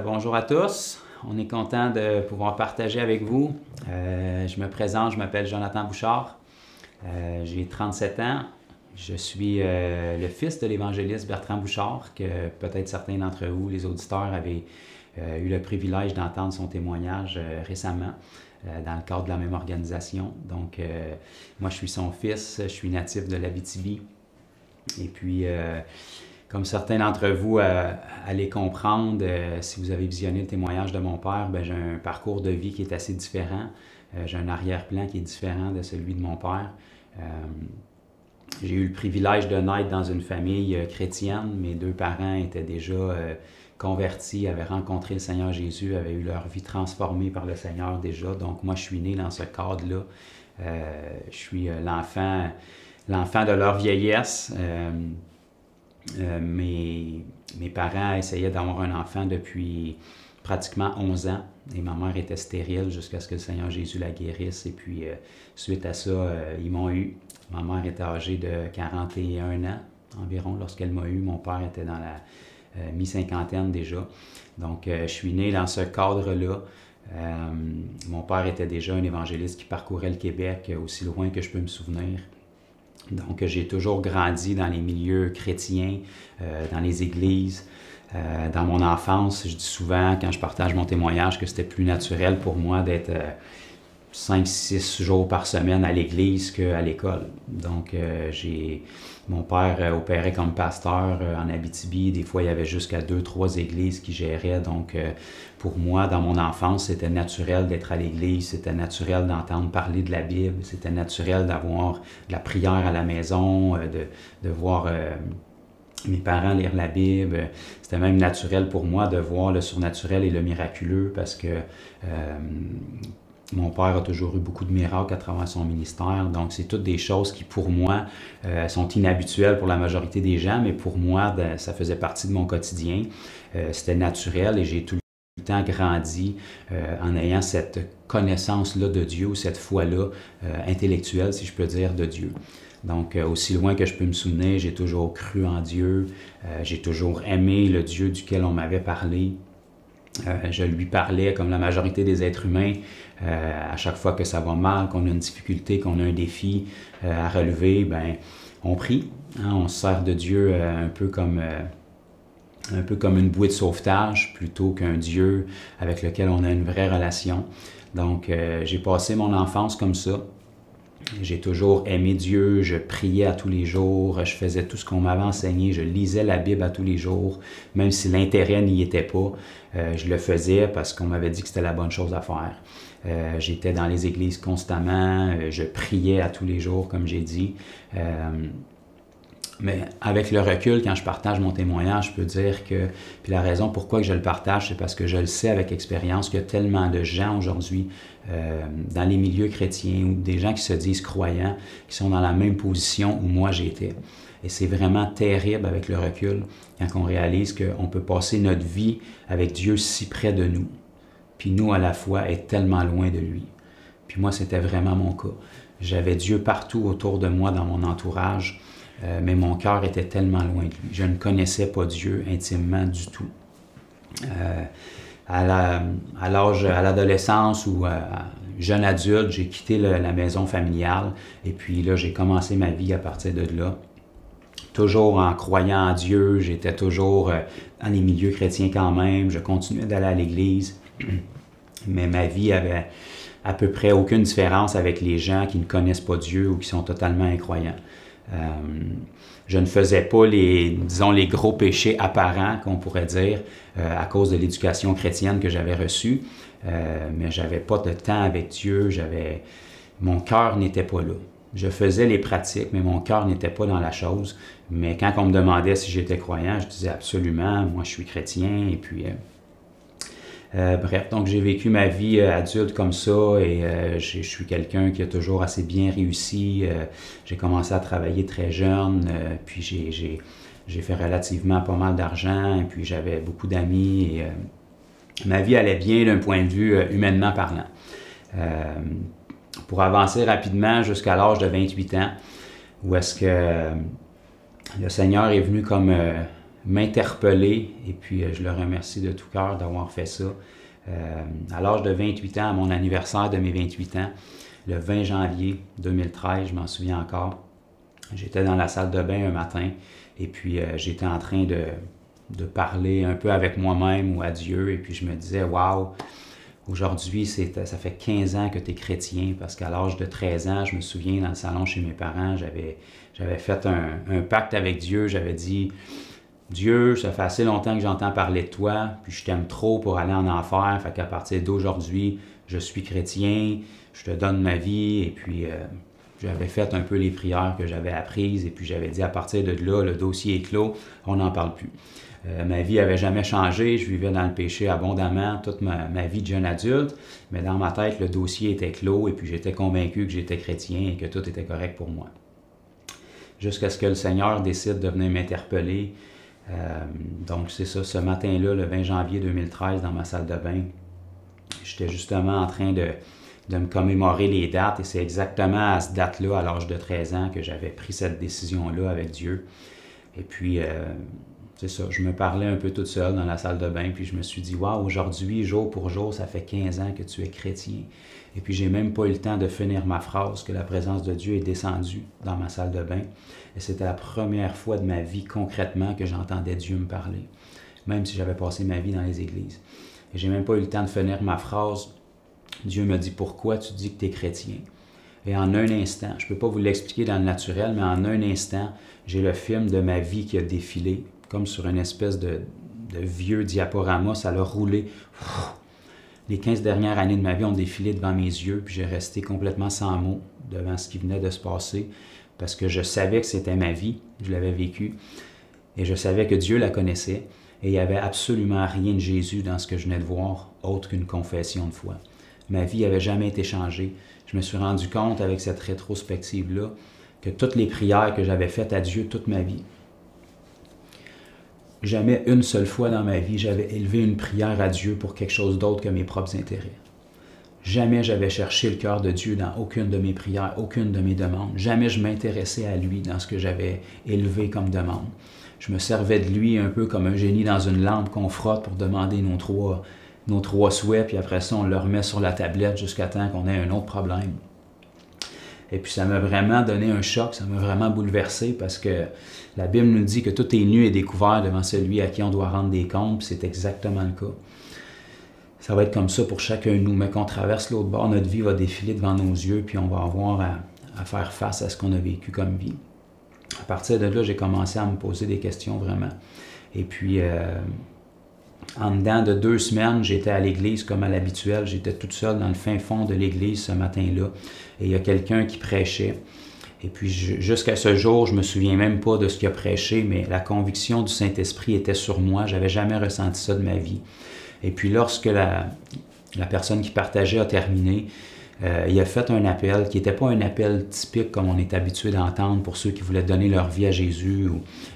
Bonjour à tous. On est content de pouvoir partager avec vous. Je me présente, je m'appelle Jonathan Bouchard. J'ai 37 ans. Je suis le fils de l'évangéliste Bertrand Bouchard, que peut-être certains d'entre vous, les auditeurs, avaient eu le privilège d'entendre son témoignage récemment dans le cadre de la même organisation. Donc, moi, je suis son fils, je suis natif de l'Abitibi. Et puis, comme certains d'entre vous allez comprendre, si vous avez visionné le témoignage de mon père, j'ai un parcours de vie qui est assez différent. J'ai un arrière-plan qui est différent de celui de mon père. J'ai eu le privilège de naître dans une famille chrétienne. Mes deux parents étaient déjà convertis, avaient rencontré le Seigneur Jésus, avaient eu leur vie transformée par le Seigneur déjà. Donc moi, je suis né dans ce cadre-là. Je suis l'enfant de leur vieillesse. Mes parents essayaient d'avoir un enfant depuis pratiquement 11 ans et ma mère était stérile jusqu'à ce que le Seigneur Jésus la guérisse. Et puis, suite à ça, ils m'ont eu. Ma mère était âgée de 41 ans environ lorsqu'elle m'a eu. Mon père était dans la mi-cinquantaine déjà. Donc, je suis né dans ce cadre-là. Mon père était déjà un évangéliste qui parcourait le Québec aussi loin que je peux me souvenir. Donc, j'ai toujours grandi dans les milieux chrétiens, dans les églises. Dans mon enfance, je dis souvent, quand je partage mon témoignage, que c'était plus naturel pour moi d'être 5-6 jours par semaine à l'église qu'à l'école. Donc, mon père opérait comme pasteur en Abitibi. Des fois, il y avait jusqu'à 2-3 églises qu'il gérait. Donc, pour moi, dans mon enfance, c'était naturel d'être à l'église. C'était naturel d'entendre parler de la Bible. C'était naturel d'avoir de la prière à la maison, de voir mes parents lire la Bible. C'était même naturel pour moi de voir le surnaturel et le miraculeux parce que mon père a toujours eu beaucoup de miracles à travers son ministère. Donc, c'est toutes des choses qui, pour moi, sont inhabituelles pour la majorité des gens, mais pour moi, ça faisait partie de mon quotidien. C'était naturel et j'ai tout le temps grandi en ayant cette connaissance-là de Dieu, ou cette foi-là intellectuelle, si je peux dire, de Dieu. Donc, aussi loin que je peux me souvenir, j'ai toujours cru en Dieu, j'ai toujours aimé le Dieu duquel on m'avait parlé. Je lui parlais comme la majorité des êtres humains à chaque fois que ça va mal, qu'on a une difficulté, qu'on a un défi à relever, on prie. Hein, on se sert de Dieu un peu comme une bouée de sauvetage plutôt qu'un Dieu avec lequel on a une vraie relation. Donc, j'ai passé mon enfance comme ça. J'ai toujours aimé Dieu, je priais à tous les jours, je faisais tout ce qu'on m'avait enseigné, je lisais la Bible à tous les jours, même si l'intérêt n'y était pas, je le faisais parce qu'on m'avait dit que c'était la bonne chose à faire. J'étais dans les églises constamment, je priais à tous les jours, comme j'ai dit. Mais avec le recul, quand je partage mon témoignage, je peux dire que, puis la raison pourquoi que je le partage, c'est parce que je le sais avec expérience qu'il y a tellement de gens aujourd'hui dans les milieux chrétiens ou des gens qui se disent croyants, qui sont dans la même position où moi j'étais. Et c'est vraiment terrible avec le recul quand on réalise qu'on peut passer notre vie avec Dieu si près de nous, puis nous à la fois être tellement loin de lui. Puis moi, c'était vraiment mon cas. J'avais Dieu partout autour de moi dans mon entourage, mais mon cœur était tellement loin de lui. Je ne connaissais pas Dieu intimement du tout. À l'adolescence ou jeune adulte, j'ai quitté la maison familiale et puis là, j'ai commencé ma vie à partir de là. Toujours en croyant en Dieu, j'étais toujours dans les milieux chrétiens quand même, je continuais d'aller à l'église, mais ma vie avait à peu près aucune différence avec les gens qui ne connaissent pas Dieu ou qui sont totalement incroyants. Je ne faisais pas les gros péchés apparents, qu'on pourrait dire, à cause de l'éducation chrétienne que j'avais reçue, mais j'avais pas de temps avec Dieu, mon cœur n'était pas là. Je faisais les pratiques, mais mon cœur n'était pas dans la chose. Mais quand on me demandait si j'étais croyant, je disais absolument, moi je suis chrétien, et puis... bref, donc j'ai vécu ma vie adulte comme ça et je suis quelqu'un qui a toujours assez bien réussi. J'ai commencé à travailler très jeune, puis j'ai fait relativement pas mal d'argent et puis j'avais beaucoup d'amis et ma vie allait bien d'un point de vue humainement parlant. Pour avancer rapidement jusqu'à l'âge de 28 ans, où est-ce que le Seigneur est venu comme m'interpeller, et puis je le remercie de tout cœur d'avoir fait ça. À l'âge de 28 ans, à mon anniversaire de mes 28 ans, le 20 janvier 2013, je m'en souviens encore, j'étais dans la salle de bain un matin, et puis j'étais en train de parler un peu avec moi-même ou à Dieu, et puis je me disais, waouh, aujourd'hui, ça fait 15 ans que tu es chrétien, parce qu'à l'âge de 13 ans, je me souviens, dans le salon chez mes parents, j'avais fait un pacte avec Dieu. J'avais dit, Dieu, ça fait assez longtemps que j'entends parler de toi, puis je t'aime trop pour aller en enfer, fait qu'à partir d'aujourd'hui, je suis chrétien, je te donne ma vie, et puis j'avais fait un peu les prières que j'avais apprises, et puis j'avais dit, à partir de là, le dossier est clos, on n'en parle plus. Ma vie n'avait jamais changé, je vivais dans le péché abondamment toute ma vie de jeune adulte, mais dans ma tête, le dossier était clos, et puis j'étais convaincu que j'étais chrétien et que tout était correct pour moi. Jusqu'à ce que le Seigneur décide de venir m'interpeller. Donc c'est ça, ce matin-là, le 20 janvier 2013, dans ma salle de bain, j'étais justement en train de me commémorer les dates, et c'est exactement à cette date-là, à l'âge de 13 ans, que j'avais pris cette décision-là avec Dieu. Et puis, c'est ça, je me parlais un peu toute seule dans la salle de bain, puis je me suis dit, waouh, aujourd'hui, jour pour jour, ça fait 15 ans que tu es chrétien. Et puis, j'ai même pas eu le temps de finir ma phrase, que la présence de Dieu est descendue dans ma salle de bain. Et c'était la première fois de ma vie, concrètement, que j'entendais Dieu me parler, même si j'avais passé ma vie dans les églises. Et j'ai même pas eu le temps de finir ma phrase. Dieu me dit, pourquoi tu dis que tu es chrétien? Et en un instant, je ne peux pas vous l'expliquer dans le naturel, mais en un instant, j'ai le film de ma vie qui a défilé, comme sur une espèce de vieux diaporama, ça l'a roulé. Les 15 dernières années de ma vie ont défilé devant mes yeux, puis j'ai resté complètement sans mots devant ce qui venait de se passer, parce que je savais que c'était ma vie, je l'avais vécue, et je savais que Dieu la connaissait, et il n'y avait absolument rien de Jésus dans ce que je venais de voir, autre qu'une confession de foi. Ma vie n'avait jamais été changée. Je me suis rendu compte avec cette rétrospective-là que toutes les prières que j'avais faites à Dieu toute ma vie, jamais une seule fois dans ma vie, j'avais élevé une prière à Dieu pour quelque chose d'autre que mes propres intérêts. Jamais j'avais cherché le cœur de Dieu dans aucune de mes prières, aucune de mes demandes. Jamais je m'intéressais à lui dans ce que j'avais élevé comme demande. Je me servais de lui un peu comme un génie dans une lampe qu'on frotte pour demander nos trois souhaits, puis après ça, on le remet sur la tablette jusqu'à temps qu'on ait un autre problème. Et puis ça m'a vraiment donné un choc, ça m'a vraiment bouleversé, parce que la Bible nous dit que tout est nu et découvert devant celui à qui on doit rendre des comptes, puis c'est exactement le cas. Ça va être comme ça pour chacun de nous, mais qu'on traverse l'autre bord, notre vie va défiler devant nos yeux, puis on va avoir à faire face à ce qu'on a vécu comme vie. À partir de là, j'ai commencé à me poser des questions vraiment. Et puis, en dedans de 2 semaines, j'étais à l'église comme à l'habituel. J'étais toute seule dans le fin fond de l'église ce matin-là. Et il y a quelqu'un qui prêchait. Et puis jusqu'à ce jour, je ne me souviens même pas de ce qu'il a prêché, mais la conviction du Saint-Esprit était sur moi. Je n'avais jamais ressenti ça de ma vie. Et puis lorsque la personne qui partageait a terminé, il a fait un appel qui n'était pas un appel typique comme on est habitué d'entendre pour ceux qui voulaient donner leur vie à Jésus.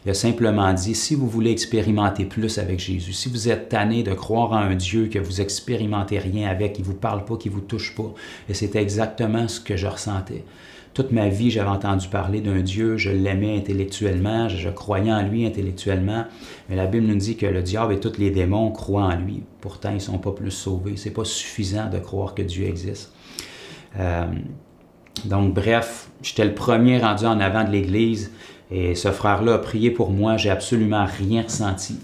Il a simplement dit, si vous voulez expérimenter plus avec Jésus, si vous êtes tanné de croire en un Dieu que vous expérimentez rien avec, qui ne vous parle pas, qui ne vous touche pas, et c'était exactement ce que je ressentais. Toute ma vie, j'avais entendu parler d'un Dieu, je l'aimais intellectuellement, je croyais en lui intellectuellement, mais la Bible nous dit que le diable et tous les démons croient en lui. Pourtant, ils ne sont pas plus sauvés. Ce n'est pas suffisant de croire que Dieu existe. Donc, bref, j'étais le premier rendu en avant de l'Église, et ce frère-là a prié pour moi, j'ai absolument rien ressenti.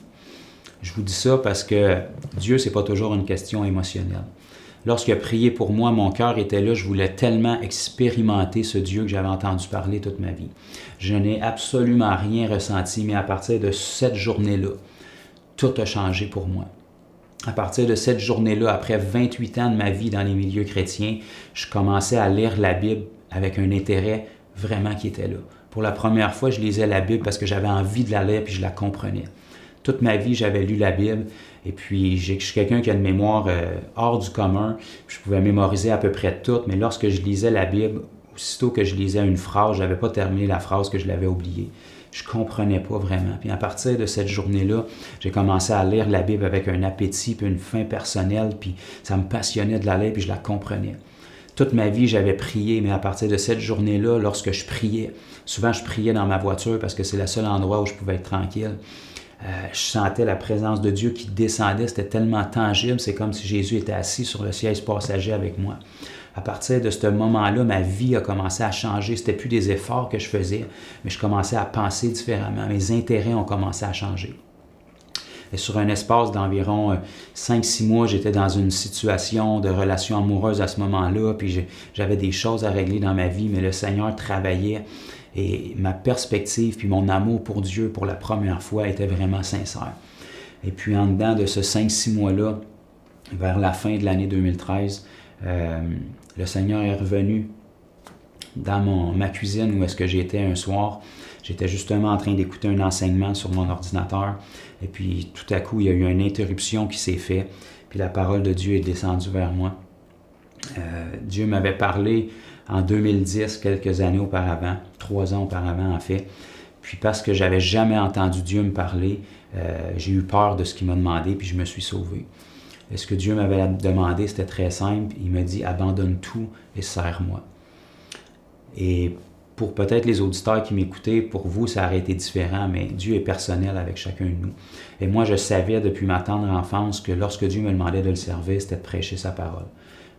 Je vous dis ça parce que Dieu, c'est pas toujours une question émotionnelle. Lorsqu'il a prié pour moi, mon cœur était là, je voulais tellement expérimenter ce Dieu que j'avais entendu parler toute ma vie. Je n'ai absolument rien ressenti, mais à partir de cette journée-là, tout a changé pour moi. À partir de cette journée-là, après 28 ans de ma vie dans les milieux chrétiens, je commençais à lire la Bible avec un intérêt vraiment qui était là. Pour la première fois, je lisais la Bible parce que j'avais envie de la lire puis je la comprenais. Toute ma vie, j'avais lu la Bible et puis je suis quelqu'un qui a une mémoire hors du commun. Je pouvais mémoriser à peu près tout, mais lorsque je lisais la Bible, aussitôt que je lisais une phrase, je n'avais pas terminé la phrase que je l'avais oubliée. Je ne comprenais pas vraiment. Puis à partir de cette journée-là, j'ai commencé à lire la Bible avec un appétit puis une faim personnelle, puis ça me passionnait de la lire puis je la comprenais. Toute ma vie, j'avais prié, mais à partir de cette journée-là, lorsque je priais, souvent je priais dans ma voiture parce que c'est le seul endroit où je pouvais être tranquille. Je sentais la présence de Dieu qui descendait, c'était tellement tangible, c'est comme si Jésus était assis sur le siège passager avec moi. À partir de ce moment-là, ma vie a commencé à changer. C'était plus des efforts que je faisais, mais je commençais à penser différemment. Mes intérêts ont commencé à changer. Et sur un espace d'environ 5-6 mois, j'étais dans une situation de relation amoureuse à ce moment-là, puis j'avais des choses à régler dans ma vie, mais le Seigneur travaillait et ma perspective puis mon amour pour Dieu pour la première fois était vraiment sincère. Et puis en dedans de ce 5-6 mois-là, vers la fin de l'année 2013, le Seigneur est revenu dans ma cuisine où est-ce que j'étais un soir. J'étais justement en train d'écouter un enseignement sur mon ordinateur. Et puis, tout à coup, il y a eu une interruption qui s'est faite. Puis la parole de Dieu est descendue vers moi. Dieu m'avait parlé en 2010, quelques années auparavant, 3 ans auparavant en fait. Puis parce que j'avais jamais entendu Dieu me parler, j'ai eu peur de ce qu'il m'a demandé, puis je me suis sauvé. Et ce que Dieu m'avait demandé, c'était très simple. Il m'a dit « Abandonne tout et sers-moi ». Et pour peut-être les auditeurs qui m'écoutaient, pour vous, ça aurait été différent, mais Dieu est personnel avec chacun de nous. Et moi, je savais depuis ma tendre enfance que lorsque Dieu me demandait de le servir, c'était de prêcher sa parole.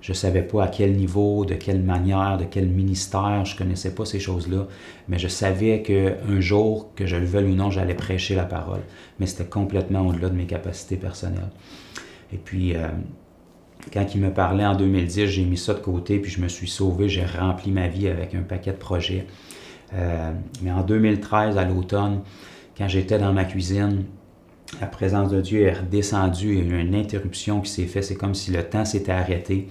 Je ne savais pas à quel niveau, de quelle manière, de quel ministère, je ne connaissais pas ces choses-là, mais je savais qu'un jour, que je le veuille ou non, j'allais prêcher la parole. Mais c'était complètement au-delà de mes capacités personnelles. Et puis, quand il me parlait en 2010, j'ai mis ça de côté, puis je me suis sauvé, j'ai rempli ma vie avec un paquet de projets. Mais en 2013, à l'automne, quand j'étais dans ma cuisine, la présence de Dieu est redescendue, il y a eu une interruption qui s'est faite, c'est comme si le temps s'était arrêté.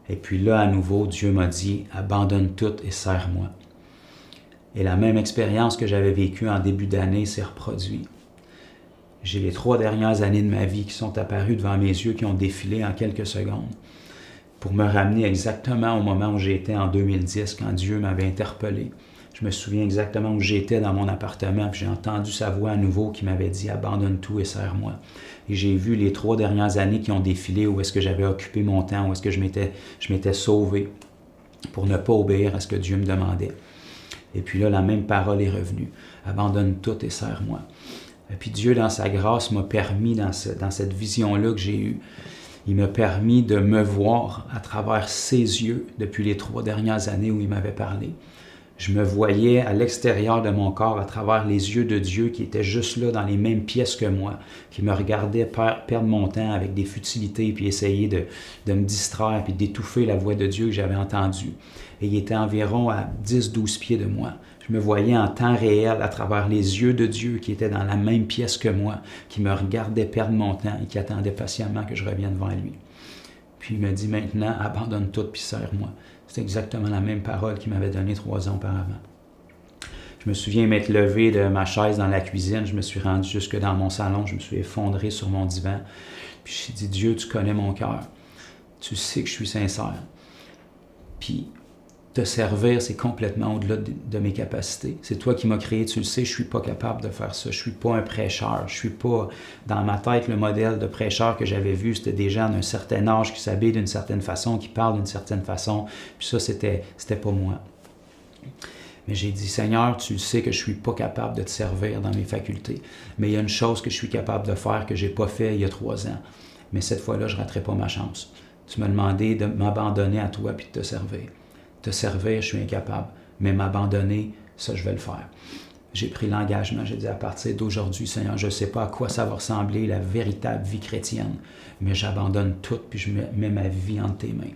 Et puis là, à nouveau, Dieu m'a dit « Abandonne tout et sers-moi ». Et la même expérience que j'avais vécue en début d'année s'est reproduite. J'ai les 3 dernières années de ma vie qui sont apparues devant mes yeux, qui ont défilé en quelques secondes, pour me ramener exactement au moment où j'étais en 2010, quand Dieu m'avait interpellé. Je me souviens exactement où j'étais dans mon appartement, puis j'ai entendu sa voix à nouveau qui m'avait dit « Abandonne tout et sers-moi ». Et j'ai vu les 3 dernières années qui ont défilé, où est-ce que j'avais occupé mon temps, où est-ce que je m'étais sauvé pour ne pas obéir à ce que Dieu me demandait. Et puis là, la même parole est revenue « Abandonne tout et sers-moi ». Et puis Dieu, dans sa grâce, m'a permis, dans cette vision-là que j'ai eue, il m'a permis de me voir à travers ses yeux depuis les 3 dernières années où il m'avait parlé. Je me voyais à l'extérieur de mon corps à travers les yeux de Dieu qui était juste là dans les mêmes pièces que moi, qui me regardait perdre mon temps avec des futilités puis essayer de me distraire puis d'étouffer la voix de Dieu que j'avais entendue. Et il était environ à 10-12 pieds de moi. Je me voyais en temps réel à travers les yeux de Dieu qui était dans la même pièce que moi, qui me regardait perdre mon temps et qui attendait patiemment que je revienne devant lui. Puis il me dit maintenant, abandonne tout puis sers-moi. C'est exactement la même parole qu'il m'avait donnée 3 ans auparavant. Je me souviens m'être levé de ma chaise dans la cuisine, je me suis rendu jusque dans mon salon, je me suis effondré sur mon divan. Puis j'ai dit, Dieu, tu connais mon cœur. Tu sais que je suis sincère. Puis te servir, c'est complètement au-delà de mes capacités. C'est toi qui m'as créé, tu le sais, je ne suis pas capable de faire ça. Je ne suis pas un prêcheur. Je ne suis pas, dans ma tête, le modèle de prêcheur que j'avais vu, c'était des gens d'un certain âge qui s'habillent d'une certaine façon, qui parlent d'une certaine façon. Puis ça, c'était pas moi. Mais j'ai dit, Seigneur, tu le sais que je ne suis pas capable de te servir dans mes facultés. Mais il y a une chose que je suis capable de faire que je n'ai pas fait il y a 3 ans. Mais cette fois-là, je ne raterai pas ma chance. Tu m'as demandé de m'abandonner à toi puis de te servir. Te servir, je suis incapable, mais m'abandonner, ça, je vais le faire. J'ai pris l'engagement, j'ai dit à partir d'aujourd'hui, Seigneur, je ne sais pas à quoi ça va ressembler, la véritable vie chrétienne, mais j'abandonne tout, puis je mets ma vie entre tes mains.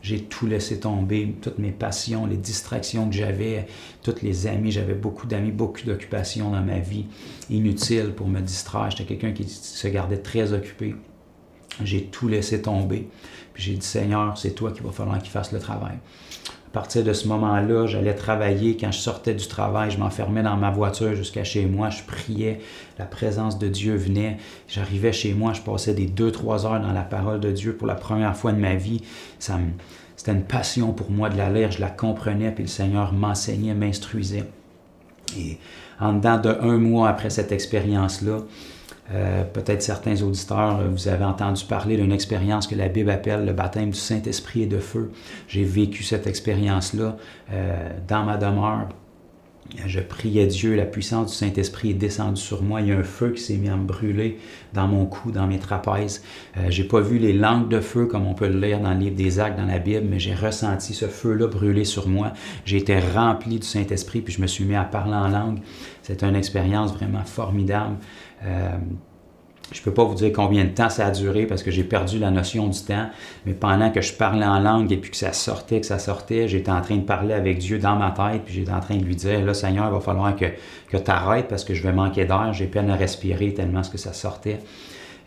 J'ai tout laissé tomber, toutes mes passions, les distractions que j'avais, tous les amis, j'avais beaucoup d'amis, beaucoup d'occupations dans ma vie, inutiles pour me distraire. J'étais quelqu'un qui se gardait très occupé. J'ai tout laissé tomber, puis j'ai dit, Seigneur, c'est toi qui va falloir qu'il fasse le travail. À partir de ce moment-là, j'allais travailler. Quand je sortais du travail, je m'enfermais dans ma voiture jusqu'à chez moi. Je priais. La présence de Dieu venait. J'arrivais chez moi. Je passais des 2-3 heures dans la parole de Dieu pour la première fois de ma vie. C'était une passion pour moi de la lire. Je la comprenais. Puis le Seigneur m'enseignait, m'instruisait. Et en dedans de 1 mois après cette expérience-là, peut-être certains auditeurs, vous avez entendu parler d'une expérience que la Bible appelle le baptême du Saint-Esprit et de feu. J'ai vécu cette expérience-là dans ma demeure. Je priais Dieu, la puissance du Saint-Esprit est descendue sur moi. Il y a un feu qui s'est mis à me brûler dans mon cou, dans mes trapèzes. Je n'ai pas vu les langues de feu comme on peut le lire dans le livre des Actes, dans la Bible, mais j'ai ressenti ce feu-là brûler sur moi. J'ai été rempli du Saint-Esprit, puis je me suis mis à parler en langue. C'était une expérience vraiment formidable. Je ne peux pas vous dire combien de temps ça a duré parce que j'ai perdu la notion du temps, mais pendant que je parlais en langue et puis que ça sortait, j'étais en train de parler avec Dieu dans ma tête, puis j'étais en train de lui dire, là Seigneur, il va falloir que tu arrêtes parce que je vais manquer d'air, j'ai peine à respirer tellement ce que ça sortait.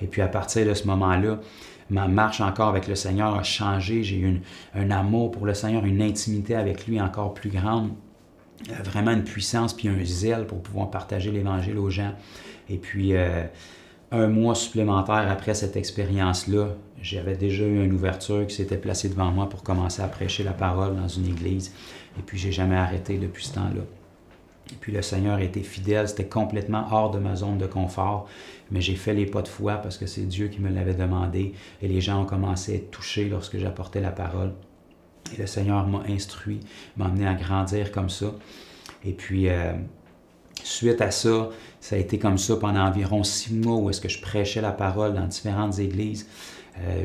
Et puis à partir de ce moment-là, ma marche encore avec le Seigneur a changé, j'ai eu un amour pour le Seigneur, une intimité avec lui encore plus grande, vraiment une puissance puis un zèle pour pouvoir partager l'Évangile aux gens. Et puis... un mois supplémentaire après cette expérience-là, j'avais déjà eu une ouverture qui s'était placée devant moi pour commencer à prêcher la parole dans une église. Et puis, j'ai jamais arrêté depuis ce temps-là. Et puis, le Seigneur a été fidèle. C'était complètement hors de ma zone de confort. Mais j'ai fait les pas de foi parce que c'est Dieu qui me l'avait demandé. Et les gens ont commencé à être touchés lorsque j'apportais la parole. Et le Seigneur m'a instruit, m'a amené à grandir comme ça. Et puis... suite à ça, ça a été comme ça pendant environ 6 mois où est-ce que je prêchais la parole dans différentes églises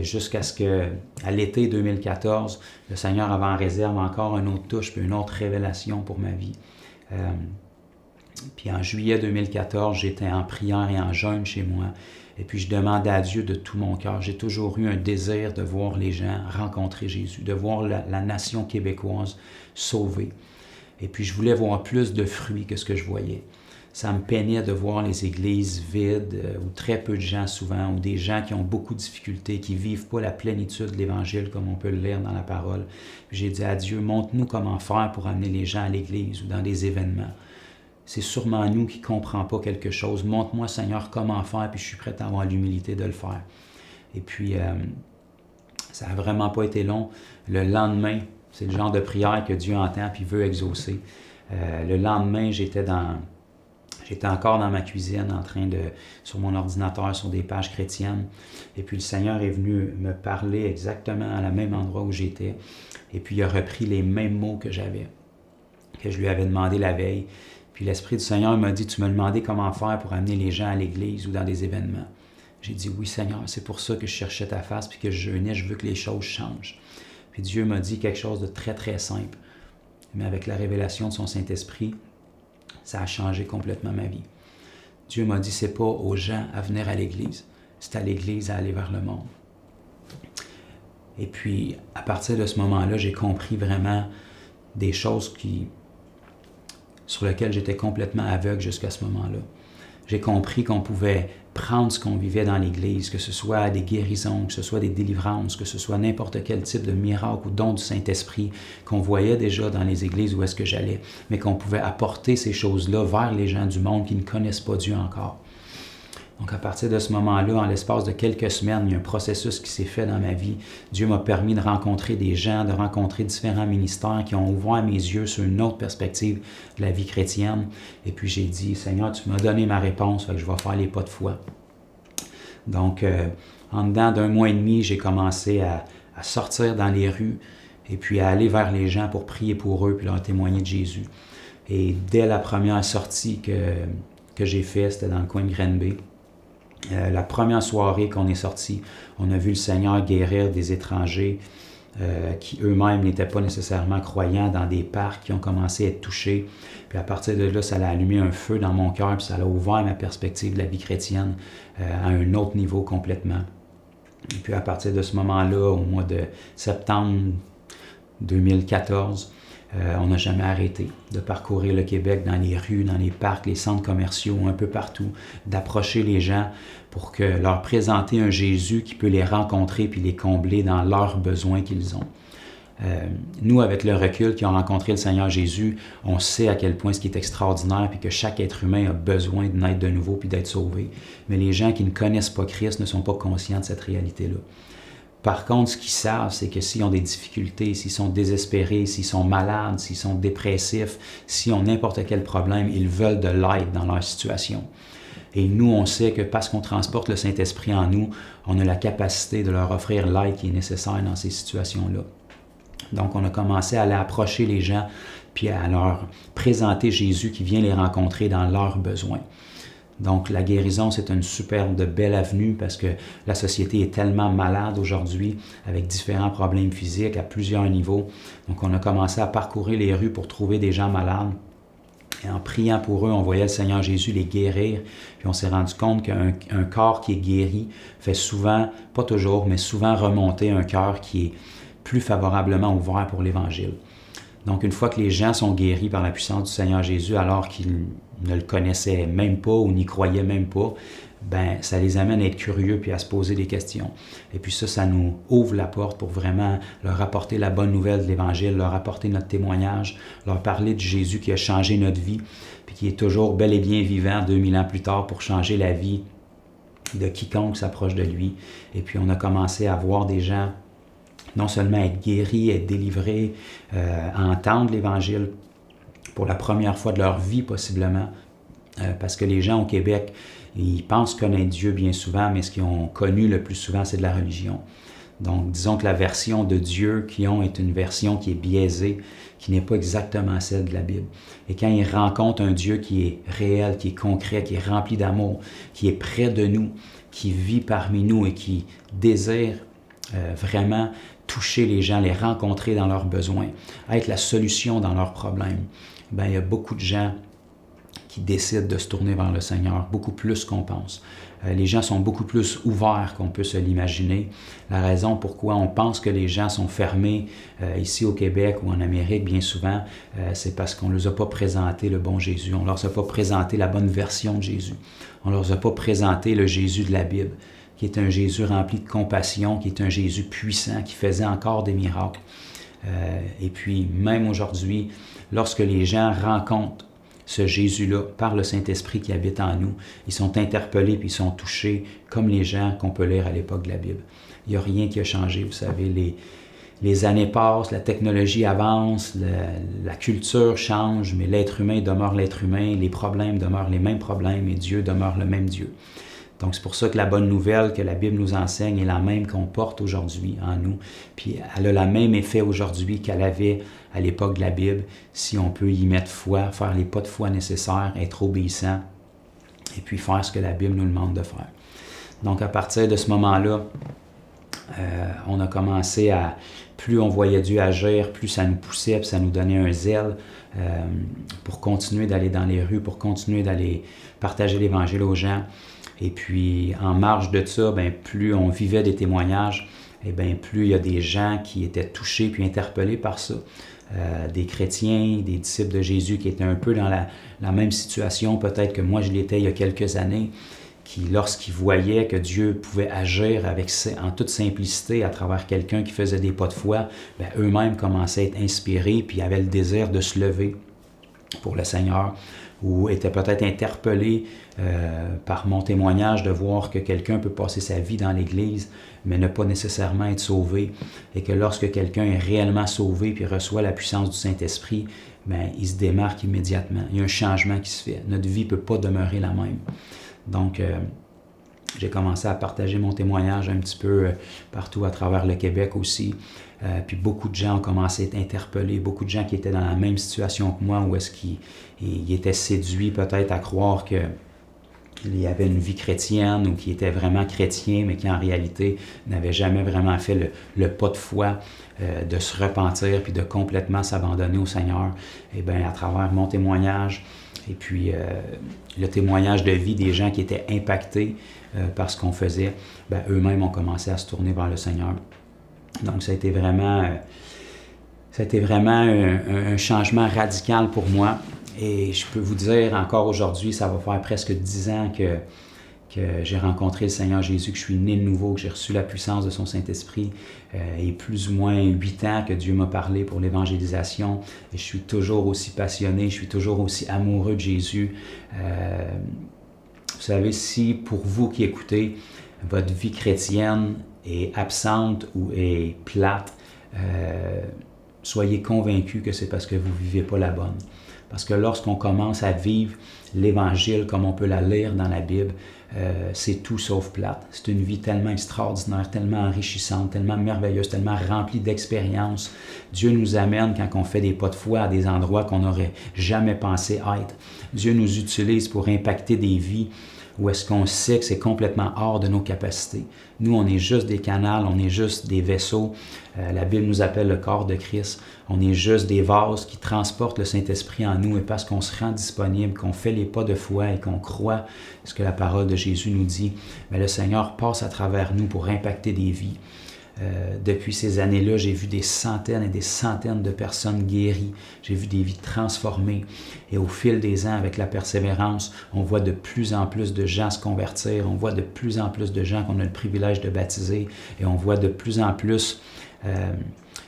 jusqu'à ce que, à l'été 2014, le Seigneur avait en réserve encore une autre touche puis une autre révélation pour ma vie. Puis en juillet 2014, j'étais en prière et en jeûne chez moi. Et puis je demandais à Dieu de tout mon cœur. J'ai toujours eu un désir de voir les gens rencontrer Jésus, de voir la nation québécoise sauvée. Et puis, je voulais voir plus de fruits que ce que je voyais. Ça me peinait de voir les églises vides, ou très peu de gens souvent, ou des gens qui ont beaucoup de difficultés, qui ne vivent pas la plénitude de l'Évangile comme on peut le lire dans la parole. J'ai dit à Dieu, montre-nous comment faire pour amener les gens à l'Église ou dans des événements. C'est sûrement nous qui ne comprenons pas quelque chose. Montre-moi, Seigneur, comment faire, puis je suis prêt à avoir l'humilité de le faire. Et puis, ça n'a vraiment pas été long. Le lendemain, c'est le genre de prière que Dieu entend et veut exaucer. Le lendemain, j'étais encore dans ma cuisine en train sur mon ordinateur, sur des pages chrétiennes. Et puis le Seigneur est venu me parler exactement à la même endroit où j'étais. Et puis il a repris les mêmes mots que j'avais, que je lui avais demandé la veille. Puis l'Esprit du Seigneur m'a dit, tu m'as demandé comment faire pour amener les gens à l'église ou dans des événements. J'ai dit, oui Seigneur, c'est pour ça que je cherchais ta face puis que je jeûnais, je veux que les choses changent. Puis Dieu m'a dit quelque chose de très, très simple. Mais avec la révélation de son Saint-Esprit, ça a changé complètement ma vie. Dieu m'a dit, c'est pas aux gens à venir à l'Église, c'est à l'Église à aller vers le monde. Et puis, à partir de ce moment-là, j'ai compris vraiment des choses sur lesquelles j'étais complètement aveugle jusqu'à ce moment-là. J'ai compris qu'on pouvait prendre ce qu'on vivait dans l'Église, que ce soit des guérisons, que ce soit des délivrances, que ce soit n'importe quel type de miracle ou don du Saint-Esprit qu'on voyait déjà dans les églises où est-ce que j'allais, mais qu'on pouvait apporter ces choses-là vers les gens du monde qui ne connaissent pas Dieu encore. Donc à partir de ce moment-là, en l'espace de quelques semaines, il y a un processus qui s'est fait dans ma vie. Dieu m'a permis de rencontrer des gens, de rencontrer différents ministères qui ont ouvert mes yeux sur une autre perspective de la vie chrétienne. Et puis j'ai dit, Seigneur, tu m'as donné ma réponse, fait que je vais faire les pas de foi. Donc en dedans d'1 mois et demi, j'ai commencé à sortir dans les rues et puis à aller vers les gens pour prier pour eux puis leur témoigner de Jésus. Et dès la première sortie que j'ai faite, c'était dans le coin de Granby. La première soirée qu'on est sorti, on a vu le Seigneur guérir des étrangers qui eux-mêmes n'étaient pas nécessairement croyants dans des parcs qui ont commencé à être touchés. Puis à partir de là, ça a allumé un feu dans mon cœur, puis ça a ouvert ma perspective de la vie chrétienne à un autre niveau complètement. Et puis à partir de ce moment-là, au mois de septembre 2014, on n'a jamais arrêté de parcourir le Québec dans les rues, dans les parcs, les centres commerciaux, un peu partout, d'approcher les gens pour que leur présenter un Jésus qui peut les rencontrer puis les combler dans leurs besoins qu'ils ont. Nous, avec le recul qui ont rencontré le Seigneur Jésus, on sait à quel point ce qui est extraordinaire puis que chaque être humain a besoin de naître de nouveau puis d'être sauvé. Mais les gens qui ne connaissent pas Christ ne sont pas conscients de cette réalité-là. Par contre, ce qu'ils savent, c'est que s'ils ont des difficultés, s'ils sont désespérés, s'ils sont malades, s'ils sont dépressifs, s'ils ont n'importe quel problème, ils veulent de l'aide dans leur situation. Et nous, on sait que parce qu'on transporte le Saint-Esprit en nous, on a la capacité de leur offrir l'aide qui est nécessaire dans ces situations-là. Donc, on a commencé à aller approcher les gens puis à leur présenter Jésus qui vient les rencontrer dans leurs besoins. Donc, la guérison, c'est une superbe, belle avenue parce que la société est tellement malade aujourd'hui avec différents problèmes physiques à plusieurs niveaux. Donc, on a commencé à parcourir les rues pour trouver des gens malades. Et en priant pour eux, on voyait le Seigneur Jésus les guérir. Puis on s'est rendu compte qu'un corps qui est guéri fait souvent, pas toujours, mais souvent remonter un cœur qui est plus favorablement ouvert pour l'Évangile. Donc, une fois que les gens sont guéris par la puissance du Seigneur Jésus, alors qu'ils ne le connaissaient même pas ou n'y croyaient même pas, ben ça les amène à être curieux puis à se poser des questions. Et puis ça nous ouvre la porte pour vraiment leur apporter la bonne nouvelle de l'Évangile, leur apporter notre témoignage, leur parler de Jésus qui a changé notre vie, puis qui est toujours bel et bien vivant 2000 ans plus tard pour changer la vie de quiconque s'approche de lui. Et puis on a commencé à voir des gens non seulement être guéris, être délivrés, à entendre l'Évangile pour la première fois de leur vie possiblement, parce que les gens au Québec, ils pensent connaître Dieu bien souvent, mais ce qu'ils ont connu le plus souvent, c'est de la religion. Donc, disons que la version de Dieu qu'ils ont est une version qui est biaisée, qui n'est pas exactement celle de la Bible. Et quand ils rencontrent un Dieu qui est réel, qui est concret, qui est rempli d'amour, qui est près de nous, qui vit parmi nous et qui désire vraiment toucher les gens, les rencontrer dans leurs besoins, être la solution dans leurs problèmes, bien, il y a beaucoup de gens qui décident de se tourner vers le Seigneur, beaucoup plus qu'on pense. Les gens sont beaucoup plus ouverts qu'on peut se l'imaginer. La raison pourquoi on pense que les gens sont fermés ici au Québec ou en Amérique, bien souvent, c'est parce qu'on ne leur a pas présenté le bon Jésus. On ne leur a pas présenté la bonne version de Jésus. On ne leur a pas présenté le Jésus de la Bible, qui est un Jésus rempli de compassion, qui est un Jésus puissant, qui faisait encore des miracles. Et puis, même aujourd'hui, lorsque les gens rencontrent ce Jésus-là par le Saint-Esprit qui habite en nous, ils sont interpellés puis ils sont touchés comme les gens qu'on peut lire à l'époque de la Bible. Il n'y a rien qui a changé, vous savez, les années passent, la technologie avance, la culture change, mais l'être humain demeure l'être humain, les problèmes demeurent les mêmes problèmes et Dieu demeure le même Dieu. Donc, c'est pour ça que la bonne nouvelle que la Bible nous enseigne est la même qu'on porte aujourd'hui en nous. Puis, elle a le même effet aujourd'hui qu'elle avait à l'époque de la Bible, si on peut y mettre foi, faire les pas de foi nécessaires, être obéissant, et puis faire ce que la Bible nous demande de faire. Donc, à partir de ce moment-là, on a commencé à, plus on voyait Dieu agir, plus ça nous poussait, puis ça nous donnait un zèle pour continuer d'aller dans les rues, pour continuer d'aller partager l'Évangile aux gens. Et puis, en marge de ça, bien, plus on vivait des témoignages, et bien, plus il y a des gens qui étaient touchés puis interpellés par ça. Des chrétiens, des disciples de Jésus qui étaient un peu dans la même situation, peut-être que moi je l'étais il y a quelques années, qui, lorsqu'ils voyaient que Dieu pouvait agir en toute simplicité à travers quelqu'un qui faisait des pas de foi, bien, eux-mêmes commençaient à être inspirés puis avaient le désir de se lever pour le Seigneur, ou étaient peut-être interpellés par mon témoignage de voir que quelqu'un peut passer sa vie dans l'Église, mais ne pas nécessairement être sauvé, et que lorsque quelqu'un est réellement sauvé puis reçoit la puissance du Saint-Esprit, bien, il se démarque immédiatement. Il y a un changement qui se fait. Notre vie ne peut pas demeurer la même. Donc, j'ai commencé à partager mon témoignage un petit peu partout à travers le Québec aussi. Puis beaucoup de gens ont commencé à être interpellés, beaucoup de gens qui étaient dans la même situation que moi, où est-ce qu'ils étaient séduits peut-être à croire qu'il y avait une vie chrétienne ou qui étaient vraiment chrétiens, mais qui en réalité n'avaient jamais vraiment fait le pas de foi, de se repentir puis de complètement s'abandonner au Seigneur. Et bien, à travers mon témoignage, et puis le témoignage de vie des gens qui étaient impactés par ce qu'on faisait, bien, eux-mêmes ont commencé à se tourner vers le Seigneur. Donc, ça a été vraiment un changement radical pour moi. Et je peux vous dire, encore aujourd'hui, ça va faire presque 10 ans que j'ai rencontré le Seigneur Jésus, que je suis né de nouveau, que j'ai reçu la puissance de son Saint-Esprit, et plus ou moins 8 ans que Dieu m'a parlé pour l'évangélisation. Et je suis toujours aussi passionné, je suis toujours aussi amoureux de Jésus. Vous savez, si pour vous qui écoutez, votre vie chrétienne est absente ou est plate, soyez convaincus que c'est parce que vous ne vivez pas la bonne. Parce que lorsqu'on commence à vivre l'Évangile comme on peut la lire dans la Bible, c'est tout sauf plate. C'est une vie tellement extraordinaire, tellement enrichissante, tellement merveilleuse, tellement remplie d'expériences. Dieu nous amène, quand on fait des pas de foi, à des endroits qu'on n'aurait jamais pensé être. Dieu nous utilise pour impacter des vies où est-ce qu'on sait que c'est complètement hors de nos capacités. Nous, on est juste des canals, on est juste des vaisseaux. La Bible nous appelle le corps de Christ. On est juste des vases qui transportent le Saint-Esprit en nous, et parce qu'on se rend disponible, qu'on fait les pas de foi et qu'on croit ce que la parole de Jésus nous dit, mais le Seigneur passe à travers nous pour impacter des vies. Depuis ces années-là, j'ai vu des centaines et des centaines de personnes guéries. J'ai vu des vies transformées. Et au fil des ans, avec la persévérance, on voit de plus en plus de gens se convertir. On voit de plus en plus de gens qu'on a le privilège de baptiser. Et on voit de plus en plus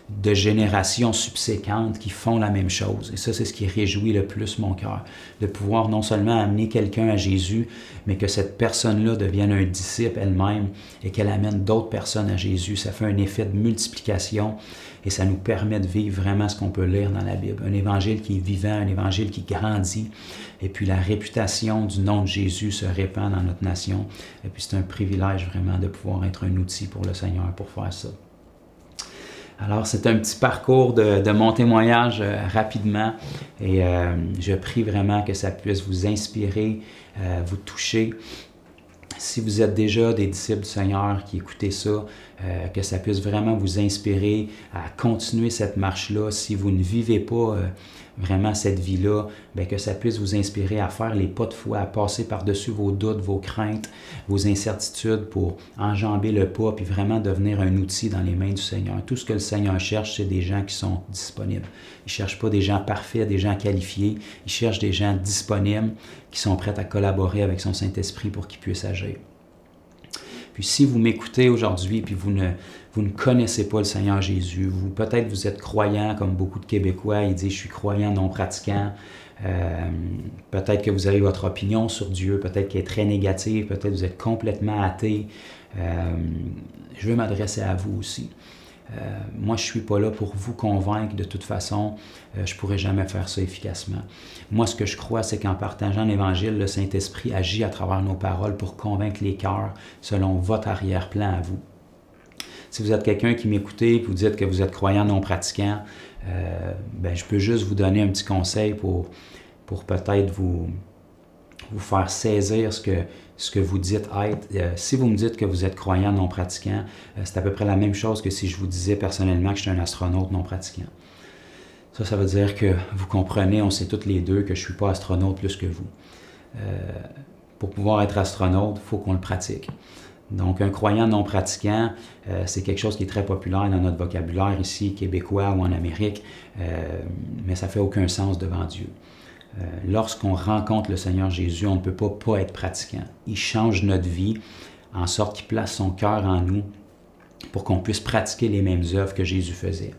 de générations subséquentes qui font la même chose. Et ça, c'est ce qui réjouit le plus mon cœur. De pouvoir non seulement amener quelqu'un à Jésus, mais que cette personne-là devienne un disciple elle-même et qu'elle amène d'autres personnes à Jésus. Ça fait un effet de multiplication et ça nous permet de vivre vraiment ce qu'on peut lire dans la Bible. Un évangile qui est vivant, un évangile qui grandit. Et puis la réputation du nom de Jésus se répand dans notre nation. Et puis c'est un privilège vraiment de pouvoir être un outil pour le Seigneur pour faire ça. Alors, c'est un petit parcours de mon témoignage rapidement et je prie vraiment que ça puisse vous inspirer, vous toucher. Si vous êtes déjà des disciples du Seigneur qui écoutez ça, que ça puisse vraiment vous inspirer à continuer cette marche-là. Si vous ne vivez pas vraiment cette vie-là, bien que ça puisse vous inspirer à faire les pas de foi, à passer par-dessus vos doutes, vos craintes, vos incertitudes pour enjamber le pas puis vraiment devenir un outil dans les mains du Seigneur. Tout ce que le Seigneur cherche, c'est des gens qui sont disponibles. Il ne cherche pas des gens parfaits, des gens qualifiés. Il cherche des gens disponibles qui sont prêts à collaborer avec son Saint-Esprit pour qu'il puisse agir. Puis si vous m'écoutez aujourd'hui puis vous ne connaissez pas le Seigneur Jésus, peut-être vous êtes croyant comme beaucoup de Québécois, ils disent « je suis croyant non pratiquant ». Peut-être que vous avez votre opinion sur Dieu, peut-être qu'elle est très négative, peut-être que vous êtes complètement athée. Je veux m'adresser à vous aussi. Moi, je ne suis pas là pour vous convaincre de toute façon. Je ne pourrai jamais faire ça efficacement. Moi, ce que je crois, c'est qu'en partageant l'Évangile, le Saint-Esprit agit à travers nos paroles pour convaincre les cœurs selon votre arrière-plan à vous. Si vous êtes quelqu'un qui m'écoutez et vous dites que vous êtes croyant non pratiquant, je peux juste vous donner un petit conseil pour peut-être vous faire saisir ce que vous dites être. Si vous me dites que vous êtes croyant non pratiquant, c'est à peu près la même chose que si je vous disais personnellement que je suis un astronaute non pratiquant. Ça veut dire que vous comprenez, on sait toutes les deux que je ne suis pas astronaute plus que vous. Pour pouvoir être astronaute, il faut qu'on le pratique. Donc, un croyant non pratiquant, c'est quelque chose qui est très populaire dans notre vocabulaire ici, québécois ou en Amérique, mais ça ne fait aucun sens devant Dieu. Lorsqu'on rencontre le Seigneur Jésus, on ne peut pas être pratiquant. Il change notre vie en sorte qu'il place son cœur en nous pour qu'on puisse pratiquer les mêmes œuvres que Jésus faisait.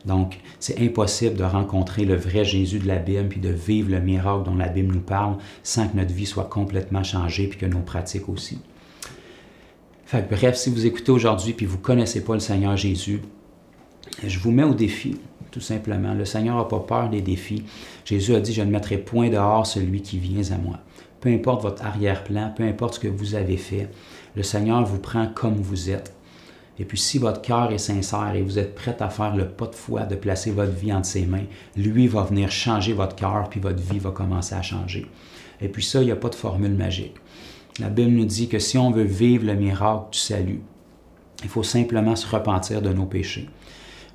Donc, c'est impossible de rencontrer le vrai Jésus de la Bible puis de vivre le miracle dont la Bible nous parle sans que notre vie soit complètement changée puis que nos pratiques aussi. Bref, si vous écoutez aujourd'hui puis vous ne connaissez pas le Seigneur Jésus, je vous mets au défi, tout simplement. Le Seigneur n'a pas peur des défis. Jésus a dit « Je ne mettrai point dehors celui qui vient à moi ». Peu importe votre arrière-plan, peu importe ce que vous avez fait, le Seigneur vous prend comme vous êtes. Et puis si votre cœur est sincère et vous êtes prêt à faire le pas de foi, de placer votre vie entre ses mains, lui va venir changer votre cœur puis votre vie va commencer à changer. Et puis ça, il n'y a pas de formule magique. La Bible nous dit que si on veut vivre le miracle du salut, il faut simplement se repentir de nos péchés.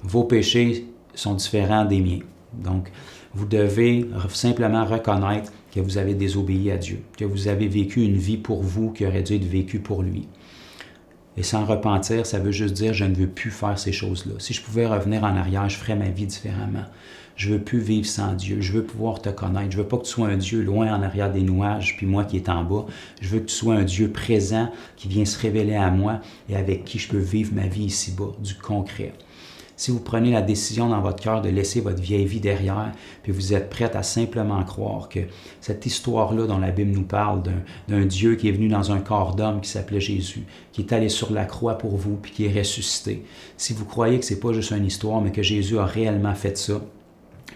Vos péchés sont différents des miens. Donc, vous devez simplement reconnaître que vous avez désobéi à Dieu, que vous avez vécu une vie pour vous qui aurait dû être vécue pour lui. Et sans repentir, ça veut juste dire « je ne veux plus faire ces choses-là ». Si je pouvais revenir en arrière, je ferais ma vie différemment. Je ne veux plus vivre sans Dieu. Je veux pouvoir te connaître. Je ne veux pas que tu sois un Dieu loin en arrière des nuages, puis moi qui est en bas. Je veux que tu sois un Dieu présent qui vient se révéler à moi et avec qui je peux vivre ma vie ici-bas, du concret. Si vous prenez la décision dans votre cœur de laisser votre vieille vie derrière, puis vous êtes prête à simplement croire que cette histoire-là dont la Bible nous parle, d'un Dieu qui est venu dans un corps d'homme qui s'appelait Jésus, qui est allé sur la croix pour vous, puis qui est ressuscité, si vous croyez que ce n'est pas juste une histoire, mais que Jésus a réellement fait ça,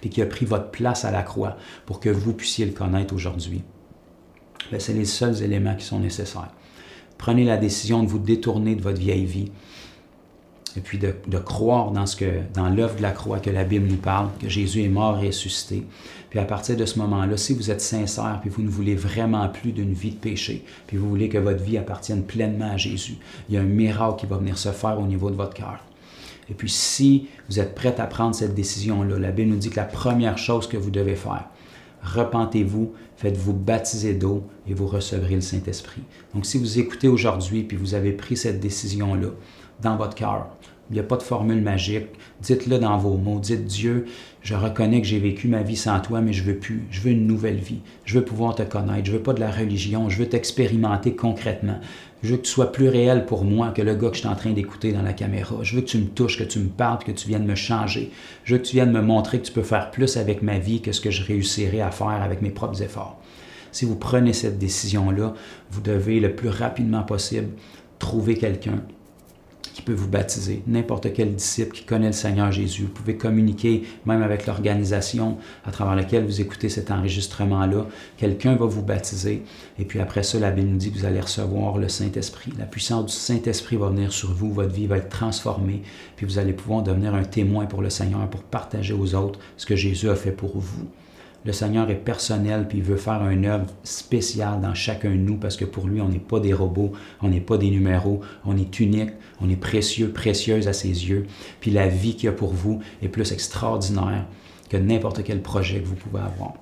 puis qui a pris votre place à la croix pour que vous puissiez le connaître aujourd'hui, c'est les seuls éléments qui sont nécessaires. Prenez la décision de vous détourner de votre vieille vie et puis de croire dans l'œuvre de la croix que la Bible nous parle, que Jésus est mort et ressuscité. Puis à partir de ce moment-là, si vous êtes sincère, puis vous ne voulez vraiment plus d'une vie de péché, puis vous voulez que votre vie appartienne pleinement à Jésus, il y a un miracle qui va venir se faire au niveau de votre cœur. Et puis si vous êtes prête à prendre cette décision-là, la Bible nous dit que la première chose que vous devez faire, repentez-vous, faites-vous baptiser d'eau et vous recevrez le Saint-Esprit. Donc, si vous écoutez aujourd'hui puis vous avez pris cette décision-là dans votre cœur, il n'y a pas de formule magique. Dites-le dans vos mots. Dites, Dieu, je reconnais que j'ai vécu ma vie sans toi, mais je veux plus. Je veux une nouvelle vie. Je veux pouvoir te connaître. Je veux pas de la religion. Je veux t'expérimenter concrètement. Je veux que tu sois plus réel pour moi que le gars que je suis en train d'écouter dans la caméra. Je veux que tu me touches, que tu me parles, que tu viennes me changer. Je veux que tu viennes me montrer que tu peux faire plus avec ma vie que ce que je réussirais à faire avec mes propres efforts. Si vous prenez cette décision-là, vous devez le plus rapidement possible trouver quelqu'un qui peut vous baptiser, n'importe quel disciple qui connaît le Seigneur Jésus. Vous pouvez communiquer même avec l'organisation à travers laquelle vous écoutez cet enregistrement-là. Quelqu'un va vous baptiser et puis après ça, la Bible nous dit que vous allez recevoir le Saint-Esprit. La puissance du Saint-Esprit va venir sur vous, votre vie va être transformée, puis vous allez pouvoir devenir un témoin pour le Seigneur, pour partager aux autres ce que Jésus a fait pour vous. Le Seigneur est personnel, puis il veut faire une œuvre spéciale dans chacun de nous, parce que pour lui, on n'est pas des robots, on n'est pas des numéros, on est unique, on est précieux, précieuse à ses yeux. Puis la vie qu'il y a pour vous est plus extraordinaire que n'importe quel projet que vous pouvez avoir.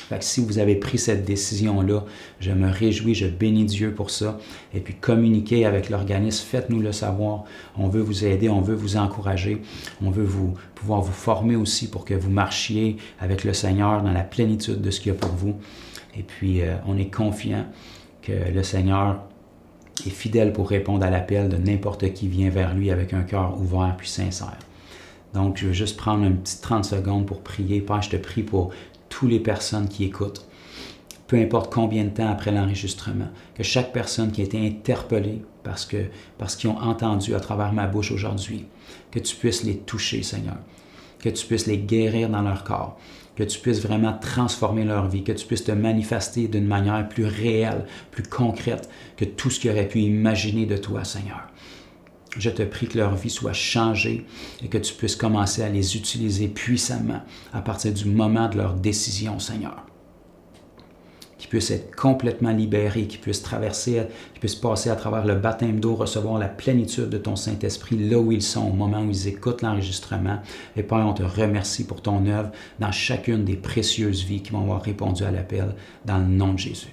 Fait que si vous avez pris cette décision-là, je me réjouis, je bénis Dieu pour ça. Et puis communiquez avec l'organisme, faites-nous le savoir. On veut vous aider, on veut vous encourager. On veut pouvoir vous former aussi pour que vous marchiez avec le Seigneur dans la plénitude de ce qu'il y a pour vous. Et puis on est confiant que le Seigneur est fidèle pour répondre à l'appel de n'importe qui vient vers lui avec un cœur ouvert puis sincère. Donc je veux juste prendre un petit 30 secondes pour prier. Père, je te prie pour toutes les personnes qui écoutent, peu importe combien de temps après l'enregistrement, que chaque personne qui a été interpellée parce qu'ils ont entendu à travers ma bouche aujourd'hui, que tu puisses les toucher, Seigneur, que tu puisses les guérir dans leur corps, que tu puisses vraiment transformer leur vie, que tu puisses te manifester d'une manière plus réelle, plus concrète que tout ce qu'ils auraient pu imaginer de toi, Seigneur. Je te prie que leur vie soit changée et que tu puisses commencer à les utiliser puissamment à partir du moment de leur décision, Seigneur. Qu'ils puissent être complètement libérés, qu'ils puissent passer à travers le baptême d'eau, recevoir la plénitude de ton Saint-Esprit là où ils sont, au moment où ils écoutent l'enregistrement. Et Père, on te remercie pour ton œuvre dans chacune des précieuses vies qui vont avoir répondu à l'appel, dans le nom de Jésus.